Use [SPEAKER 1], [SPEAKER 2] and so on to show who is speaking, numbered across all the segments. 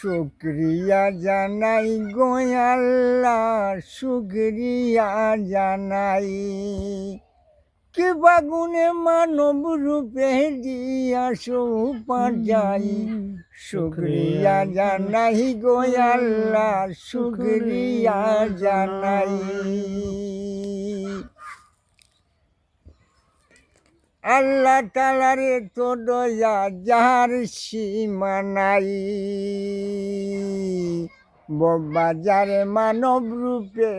[SPEAKER 1] শুক্রিয়া জানাই গো আল্লাহ, শুক্রিয়া জানাই। কি বাগুনে মানব রূপে দিয়াছো পাঠাই, শুক্রিয়া জানাই গো আল্লাহ, শুক্রিয়া জানাই। আল্লাহ তাআলারে তো দয়া যার সীমা নাই, বাজারে মানব রূপে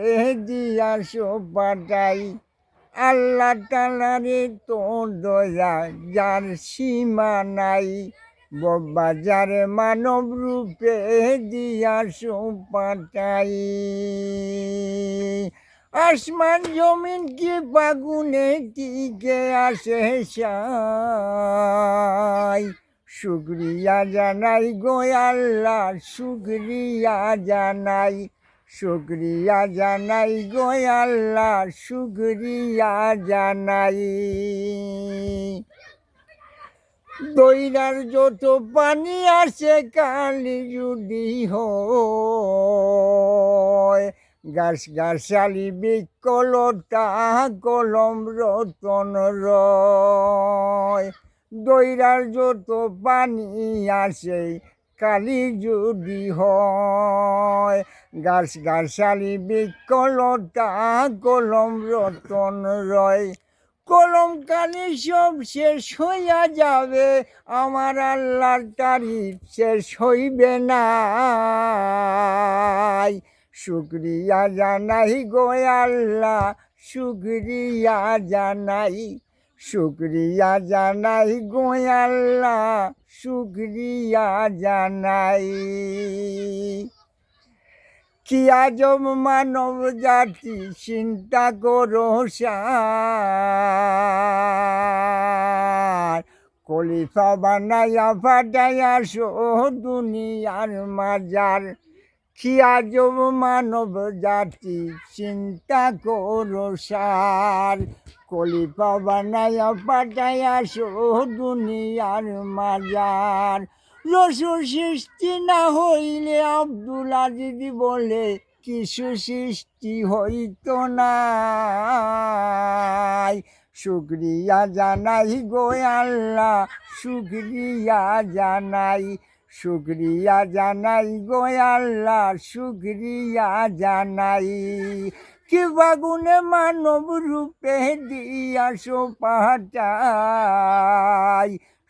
[SPEAKER 1] দিয়াছো পাঠাই। আল্লাহ তাআলারে তো দয়া যার সীমা নাই, বাজারে মানব রূপে দিয়াছো পাঠাই। আসমান জমিন কি বাগুনে টিকে আসে সাই, শুক্রিয়া জানাই গো আল্লাহ, শুক্রিয়া জানাই। শুক্রিয়া জানাই গো আল্লাহ, শুক্রিয়া জানাই। দইরার যত পানি আসে কালি যদি হয়, গাছ গাছালি বৃক্ষলতা কলম রতন রয়। দইরার যত পানি আসে কালি যদি হয়, গাছ গাছালি বৃক্ষলতা কলম রতন রয়। কলম কালি সব শেষ হইয়া যাবে, আমার আল্লাহর তারিফ শেষ হইবে না। শুক্রিয়া জানাই গো আল্লাহ, শুক্রিয়া জানাই। শুক্রিয়া জানাই গো আল্লাহ, শুক্রিয়া জানাই। কি আজব মানব জাতি চিন্তা করো সার, খলিফা বানাইয়া ফাটাইয়া সো দুনিয়ার মাজার। কি আজব মানব জাতি চিন্তা করো সার, খলিফা বানাইয়া ফাটাইয়া সো দুনিয়ার মাজার। রসুল সৃষ্টি না হইলে আব্দুল আজিজ বলে কিছু সৃষ্টি হইত না। শুক্রিয়া জানাই গো আল্লাহ, শুক্রিয়া জানাই। শুক্রিয়া জানাই গো আল্লাহ, শুক্রিয়া জানাই। কি বাগুনে মানব রূপে দিয়াছো পাঠাই,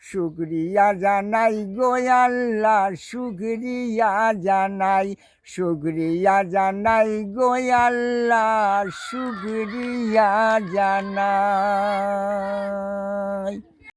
[SPEAKER 1] শুক্রিয়া জানাই গো আল্লাহ, শুক্রিয়া জানাই। শুক্রিয়া জানাই গো আল্লাহ, শুক্রিয়া জানাই।